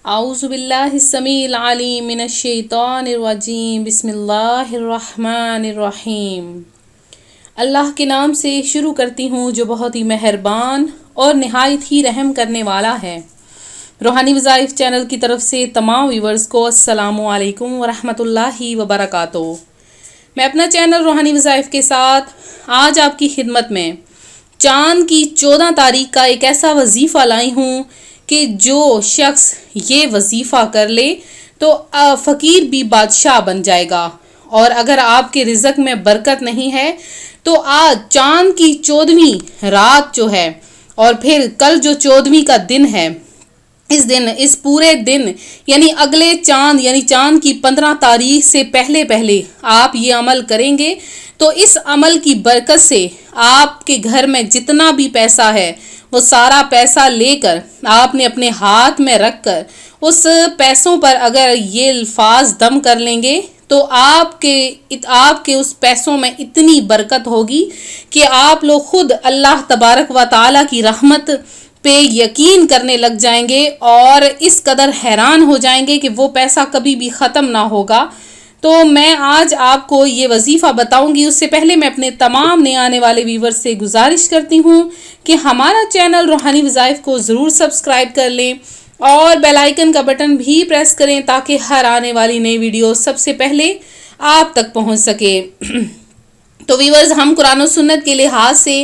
اعوذ باللہ السمیع العلیم من الشیطان الرجیم بسم اللہ الرحمن الرحیم۔ اللہ کے نام سے شروع کرتی ہوں جو بہت ہی مہربان اور نہایت ہی رحم کرنے والا ہے۔ روحانی وظائف چینل کی طرف سے تمام ویورز کو السلام علیکم ورحمۃ اللہ وبرکاتہ۔ میں اپنا چینل روحانی وظائف کے ساتھ آج آپ کی خدمت میں چاند کی 14 تاریخ کا ایک ایسا وظیفہ لائی ہوں کہ جو شخص یہ وظیفہ کر لے تو فقیر بھی بادشاہ بن جائے گا، اور اگر آپ کے رزق میں برکت نہیں ہے تو آج چاند کی 14ویں رات جو ہے اور پھر کل جو 14ویں کا دن ہے، اس پورے دن یعنی اگلے چاند یعنی چاند کی 15 تاریخ سے پہلے آپ یہ عمل کریں گے تو اس عمل کی برکت سے آپ کے گھر میں جتنا بھی پیسہ ہے وہ سارا پیسہ لے کر آپ نے اپنے ہاتھ میں رکھ کر اس پیسوں پر اگر یہ الفاظ دم کر لیں گے تو آپ کے اس پیسوں میں اتنی برکت ہوگی کہ آپ لوگ خود اللہ تبارک و تعالیٰ کی رحمت پہ یقین کرنے لگ جائیں گے اور اس قدر حیران ہو جائیں گے کہ وہ پیسہ کبھی بھی ختم نہ ہوگا۔ تو میں آج آپ کو یہ وظیفہ بتاؤں گی، اس سے پہلے میں اپنے تمام نئے آنے والے ویور سے گزارش کرتی ہوں کہ ہمارا چینل روحانی وظائف کو ضرور سبسکرائب کر لیں اور بیل آئیکن کا بٹن بھی پریس کریں تاکہ ہر آنے والی نئی ویڈیو سب سے پہلے آپ تک پہنچ سکے۔ تو ویورز، ہم قرآن و سنت کے لحاظ سے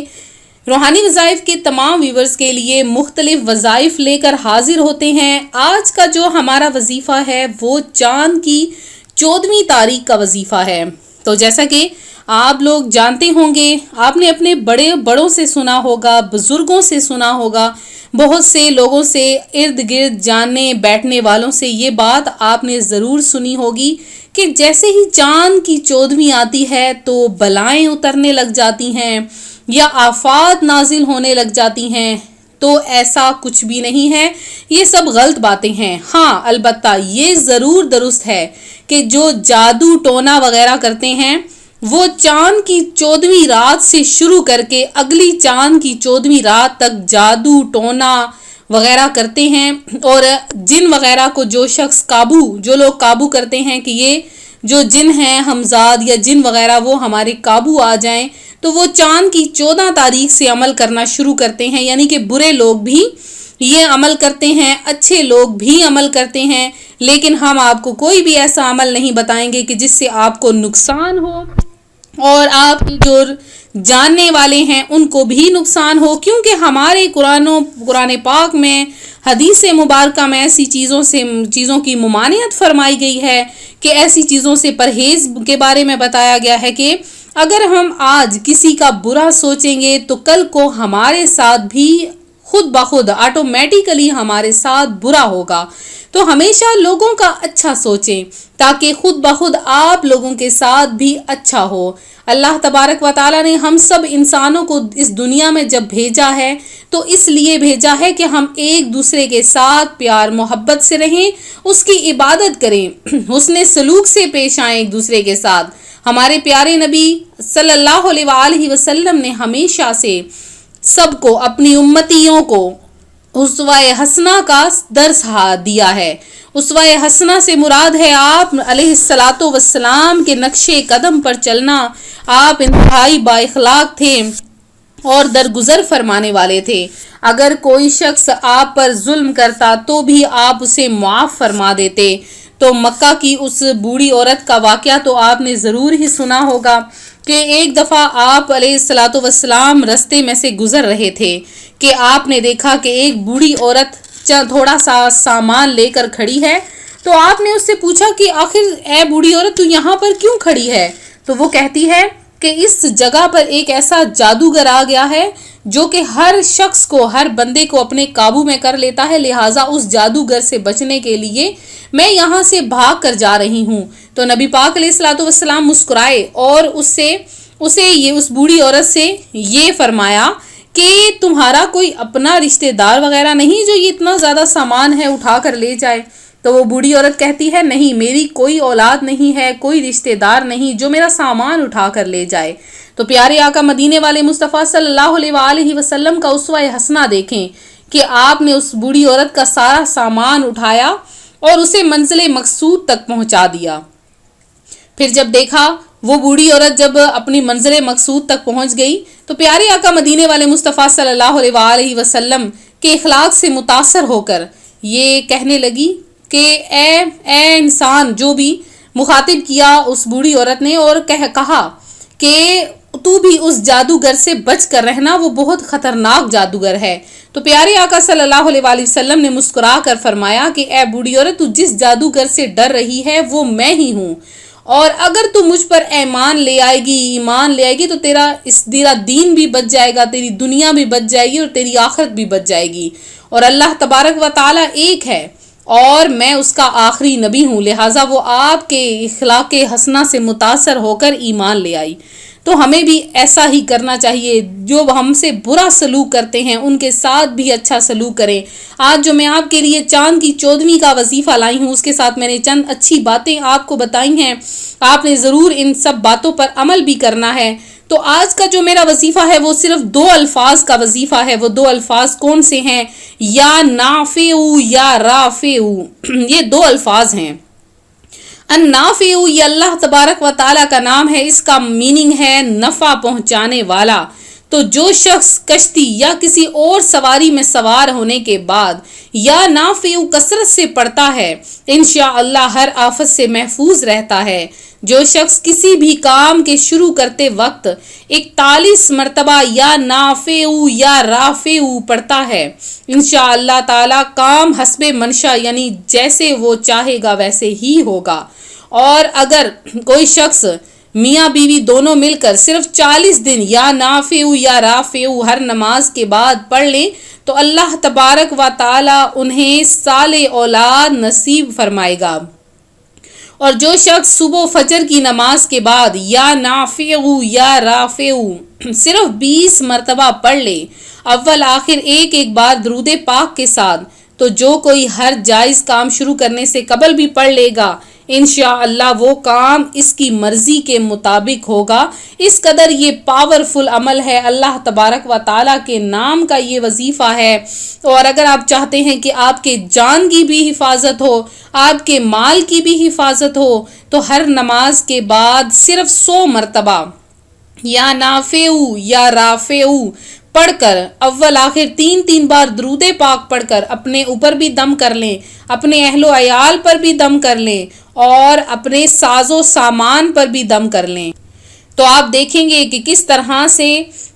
روحانی وظائف کے تمام ویورز کے لیے مختلف وظائف لے کر حاضر ہوتے ہیں۔ آج کا جو ہمارا وظیفہ ہے وہ چاند کی 14ویں تاریخ کا وظیفہ ہے۔ تو جیسا کہ آپ لوگ جانتے ہوں گے، آپ نے اپنے بڑوں سے سنا ہوگا، بزرگوں سے سنا ہوگا، بہت سے لوگوں سے، ارد گرد جاننے بیٹھنے والوں سے یہ بات آپ نے ضرور سنی ہوگی کہ جیسے ہی چاند کی 14ویں آتی ہے تو بلائیں اترنے لگ جاتی ہیں یا آفات نازل ہونے لگ جاتی ہیں۔ تو ایسا کچھ بھی نہیں ہے، یہ سب غلط باتیں ہیں۔ ہاں، البتہ یہ ضرور درست ہے کہ جو جادو ٹونا وغیرہ کرتے ہیں وہ چاند کی 14ویں رات سے شروع کر کے اگلی چاند کی 14ویں رات تک جادو ٹونا وغیرہ کرتے ہیں، اور جن وغیرہ کو جو لوگ قابو کرتے ہیں کہ یہ جو جن ہیں ہمزاد یا جن وغیرہ وہ ہمارے قابو آ جائیں، تو وہ چاند کی 14 تاریخ سے عمل کرنا شروع کرتے ہیں، یعنی کہ برے لوگ بھی یہ عمل کرتے ہیں، اچھے لوگ بھی عمل کرتے ہیں، لیکن ہم آپ کو کوئی بھی ایسا عمل نہیں بتائیں گے کہ جس سے آپ کو نقصان ہو اور آپ جو جاننے والے ہیں ان کو بھی نقصان ہو، کیونکہ ہمارے قرآن پاک میں حدیث مبارکہ میں ایسی چیزوں کی ممانعت فرمائی گئی ہے کہ ایسی چیزوں سے پرہیز کے بارے میں بتایا گیا ہے کہ اگر ہم آج کسی کا برا سوچیں گے تو کل کو ہمارے ساتھ بھی خود بخود آٹومیٹیکلی ہمارے ساتھ برا ہوگا۔ تو ہمیشہ لوگوں کا اچھا سوچیں تاکہ خود بخود آپ لوگوں کے ساتھ بھی اچھا ہو۔ اللہ تبارک و تعالیٰ نے ہم سب انسانوں کو اس دنیا میں جب بھیجا ہے تو اس لیے بھیجا ہے کہ ہم ایک دوسرے کے ساتھ پیار محبت سے رہیں، اس کی عبادت کریں، حسن سلوک سے پیش آئیں ایک دوسرے کے ساتھ۔ ہمارے پیارے نبی صلی اللہ علیہ وآلہ وسلم نے ہمیشہ سے سب کو، اپنی امتیوں کو اسوہ حسنہ کا درس دیا ہے۔ اسوہ حسنہ سے مراد ہے آپ علیہ الصلاۃ والسلام کے نقش قدم پر چلنا۔ آپ انتہائی با اخلاق تھے اور درگزر فرمانے والے تھے۔ اگر کوئی شخص آپ پر ظلم کرتا تو بھی آپ اسے معاف فرما دیتے۔ تو مکہ کی اس بوڑھی عورت کا واقعہ تو آپ نے ضرور ہی سنا ہوگا کہ ایک دفعہ آپ علیہ الصلاۃ والسلام رستے میں سے گزر رہے تھے کہ آپ نے دیکھا کہ ایک بوڑھی عورت تھوڑا سا سامان لے کر کھڑی ہے۔ تو آپ نے اس سے پوچھا کہ آخر اے بوڑھی عورت، تو یہاں پر کیوں کھڑی ہے؟ تو وہ کہتی ہے کہ اس جگہ پر ایک ایسا جادوگر آ گیا ہے جو کہ ہر شخص کو، ہر بندے کو اپنے قابو میں کر لیتا ہے، لہٰذا اس جادوگر سے بچنے کے لیے میں یہاں سے بھاگ کر جا رہی ہوں۔ تو نبی پاک علیہ الصلوۃ والسلام مسکرائے اور اس بوڑھی عورت سے یہ فرمایا کہ تمہارا کوئی اپنا رشتہ دار وغیرہ نہیں جو یہ اتنا زیادہ سامان ہے اٹھا کر لے جائے؟ تو وہ بوڑھی عورت کہتی ہے، نہیں، میری کوئی اولاد نہیں ہے، کوئی رشتہ دار نہیں جو میرا سامان اٹھا کر لے جائے۔ تو پیارے آقا مدینے والے مصطفیٰ صلی اللہ علیہ وآلہ وسلم کا اسوہ حسنہ دیکھیں کہ آپ نے اس بوڑھی عورت کا سارا سامان اٹھایا اور اسے منزل مقصود تک پہنچا دیا۔ پھر جب دیکھا وہ بوڑھی عورت جب اپنی منزل مقصود تک پہنچ گئی تو پیارے آقا مدینے والے مصطفیٰ صلی اللہ علیہ وآلہ وسلم کے اخلاق سے متاثر ہو کر یہ کہنے لگی کہ اے انسان، جو بھی مخاطب کیا اس بوڑھی عورت نے اور کہا کہ تو بھی اس جادوگر سے بچ کر رہنا، وہ بہت خطرناک جادوگر ہے۔ تو پیارے آقا صلی اللہ علیہ وآلہ وسلم نے مسکرا کر فرمایا کہ اے بوڑھی عورت، تو جس جادوگر سے ڈر رہی ہے وہ میں ہی ہوں، اور اگر تو مجھ پر ایمان لے آئے گی تو تیرا دین بھی بچ جائے گا، تیری دنیا بھی بچ جائے گی اور تیری آخرت بھی بچ جائے گی، اور اللہ تبارک و تعالی ایک ہے اور میں اس کا آخری نبی ہوں، لہٰذا وہ آپ کے اخلاق حسنہ سے متاثر ہو کر ایمان لے آئی۔ تو ہمیں بھی ایسا ہی کرنا چاہیے، جو ہم سے برا سلوک کرتے ہیں ان کے ساتھ بھی اچھا سلوک کریں۔ آج جو میں آپ کے لیے چاند کی 14ویں کا وظیفہ لائی ہوں، اس کے ساتھ میں نے چند اچھی باتیں آپ کو بتائی ہیں، آپ نے ضرور ان سب باتوں پر عمل بھی کرنا ہے۔ تو آج کا جو میرا وظیفہ ہے وہ صرف 2 الفاظ کا وظیفہ ہے۔ وہ 2 الفاظ کون سے ہیں؟ یا نافع یا رافع، یہ 2 الفاظ ہیں۔ النافع یہ اللہ تبارک و تعالیٰ کا نام ہے، اس کا میننگ ہے نفع پہنچانے والا۔ تو جو شخص کشتی یا کسی اور سواری میں سوار ہونے کے بعد یا نافع کثرت سے پڑھتا ہے، انشاءاللہ ہر آفت سے محفوظ رہتا ہے۔ جو شخص کسی بھی کام کے شروع کرتے وقت 41 مرتبہ یا نافع یا رافع پڑھتا ہے، انشاءاللہ تعالی کام حسب منشا یعنی جیسے وہ چاہے گا ویسے ہی ہوگا۔ اور اگر کوئی شخص میاں بیوی دونوں مل کر صرف 40 دن یا نافع یا رافع ہر نماز کے بعد پڑھ لیں تو اللہ تبارک و تعالی انہیں صالح اولاد نصیب فرمائے گا۔ اور جو شخص صبح فجر کی نماز کے بعد یا نافع یا رافع صرف 20 مرتبہ پڑھ لے، اول آخر ایک بار درود پاک کے ساتھ، تو جو کوئی ہر جائز کام شروع کرنے سے قبل بھی پڑھ لے گا، انشاءاللہ وہ کام اس کی مرضی کے مطابق ہوگا۔ اس قدر یہ پاورفل عمل ہے، اللہ تبارک و تعالیٰ کے نام کا یہ وظیفہ ہے۔ اور اگر آپ چاہتے ہیں کہ آپ کے جان کی بھی حفاظت ہو، آپ کے مال کی بھی حفاظت ہو، تو ہر نماز کے بعد صرف 100 مرتبہ یا نافع یا رافع پڑھ کر اول آخر 3 بار درود پاک پڑھ کر اپنے اوپر بھی دم کر لیں، اپنے اہل و عیال پر بھی دم کر لیں اور اپنے ساز و سامان پر بھی دم کر لیں، تو آپ دیکھیں گے کہ کس طرح سے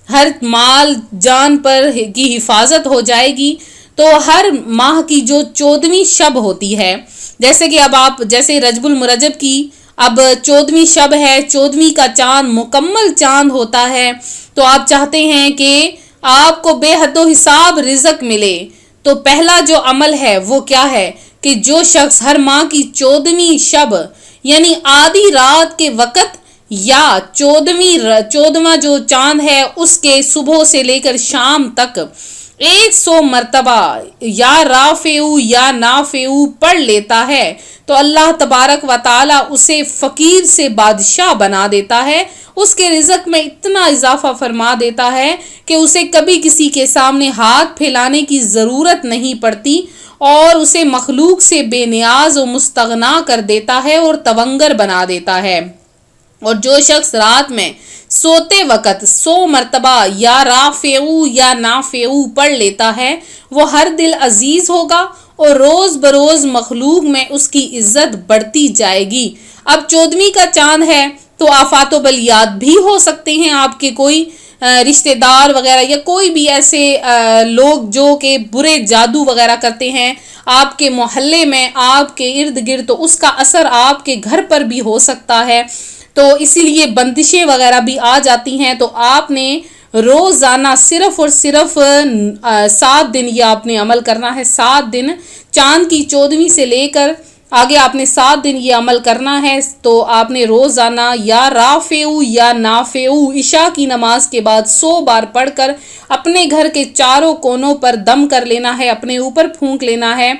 ہر مال جان پر کی حفاظت ہو جائے گی۔ تو ہر ماہ کی جو 14ویں شب ہوتی ہے، جیسے کہ اب آپ جیسے رجب المرجب کی اب 14ویں شب ہے، 14ویں کا چاند مکمل چاند ہوتا ہے، تو آپ چاہتے ہیں کہ آپ کو بے حد و حساب رزق ملے، تو پہلا جو عمل ہے وہ کیا ہے کہ جو شخص ہر ماہ کی 14ویں شب یعنی آدھی رات کے وقت یا 14واں جو چاند ہے اس کے صبح سے لے کر شام تک 100 مرتبہ یا رافع یا نافع پڑھ لیتا ہے، تو اللہ تبارک و تعالی اسے فقیر سے بادشاہ بنا دیتا ہے، اس کے رزق میں اتنا اضافہ فرما دیتا ہے کہ اسے کبھی کسی کے سامنے ہاتھ پھیلانے کی ضرورت نہیں پڑتی، اور اسے مخلوق سے بے نیاز و مستغنا کر دیتا ہے اور تونگر بنا دیتا ہے۔ اور جو شخص رات میں سوتے وقت 100 مرتبہ یا رافع یا نافع پڑھ لیتا ہے، وہ ہر دل عزیز ہوگا اور روز بروز مخلوق میں اس کی عزت بڑھتی جائے گی۔ اب 14ویں کا چاند ہے تو آفات و بلیات بھی ہو سکتے ہیں، آپ کے کوئی رشتہ دار وغیرہ یا کوئی بھی ایسے لوگ جو کہ برے جادو وغیرہ کرتے ہیں آپ کے محلے میں، آپ کے ارد گرد، تو اس کا اثر آپ کے گھر پر بھی ہو سکتا ہے، تو اسی لیے بندشیں وغیرہ بھی آ جاتی ہیں۔ تو آپ نے روزانہ صرف اور صرف 7 دن یہ آپ نے عمل کرنا ہے، 7 دن چاند کی 14ویں سے لے کر آگے آپ نے 7 دن یہ عمل کرنا ہے۔ تو آپ نے روزانہ یا رافع یا نافع عشاء کی نماز کے بعد 100 بار پڑھ کر اپنے گھر کے چاروں کونوں پر دم کر لینا ہے، اپنے اوپر پھونک لینا ہے،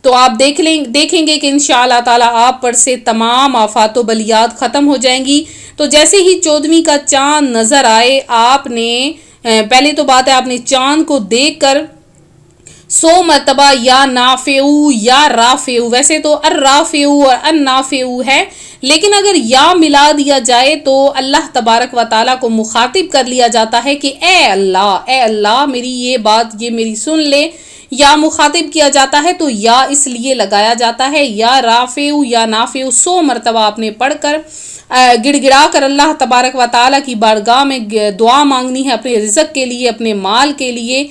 تو آپ دیکھیں گے کہ انشاءاللہ تعالی آپ پر سے تمام آفات و بلیات ختم ہو جائیں گی۔ تو جیسے ہی 14ویں کا چاند نظر آئے، آپ نے پہلے تو بات ہے آپ نے چاند کو دیکھ کر 100 مرتبہ یا نافعو یا رافعو، ویسے تو الرافعو اور النافعو ہے، لیکن اگر یا ملا دیا جائے تو اللہ تبارک و تعالیٰ کو مخاطب کر لیا جاتا ہے کہ اے اللہ میری یہ بات یہ میری سن لے، یا مخاطب کیا جاتا ہے تو یا اس لیے لگایا جاتا ہے، یا رافعو یا نافعو 100 مرتبہ آپ نے پڑھ کر گڑ گڑا کر اللہ تبارک و تعالیٰ کی بارگاہ میں دعا مانگنی ہے اپنے رزق کے لیے، اپنے مال کے لیے۔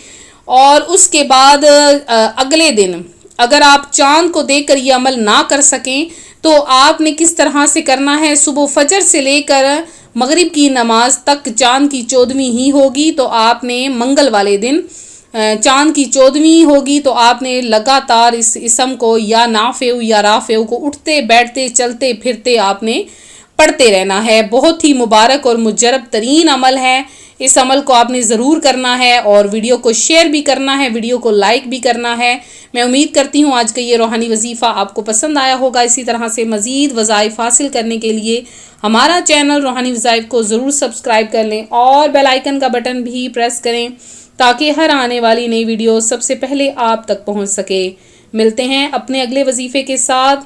اور اس کے بعد اگلے دن اگر آپ چاند کو دیکھ کر یہ عمل نہ کر سکیں تو آپ نے کس طرح سے کرنا ہے، صبح فجر سے لے کر مغرب کی نماز تک چاند کی 14ویں ہی ہوگی، تو آپ نے منگل والے دن چاند کی 14ویں ہوگی تو آپ نے لگاتار اس اسم کو یا نافعو یا رافعو کو اٹھتے بیٹھتے چلتے پھرتے آپ نے پڑھتے رہنا ہے۔ بہت ہی مبارک اور مجرب ترین عمل ہے، اس عمل کو آپ نے ضرور کرنا ہے اور ویڈیو کو شیئر بھی کرنا ہے، ویڈیو کو لائک بھی کرنا ہے۔ میں امید کرتی ہوں آج کا یہ روحانی وظیفہ آپ کو پسند آیا ہوگا۔ اسی طرح سے مزید وظائف حاصل کرنے کے لیے ہمارا چینل روحانی وظائف کو ضرور سبسکرائب کر لیں اور بیل آئیکن کا بٹن بھی پریس کریں تاکہ ہر آنے والی نئی ویڈیو سب سے پہلے آپ تک پہنچ سکے۔ ملتے ہیں اپنے اگلے وظیفے کے ساتھ،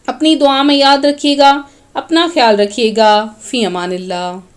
اپنی دعا میں یاد رکھیے گا، اپنا خیال رکھیے گا، فی امان اللہ۔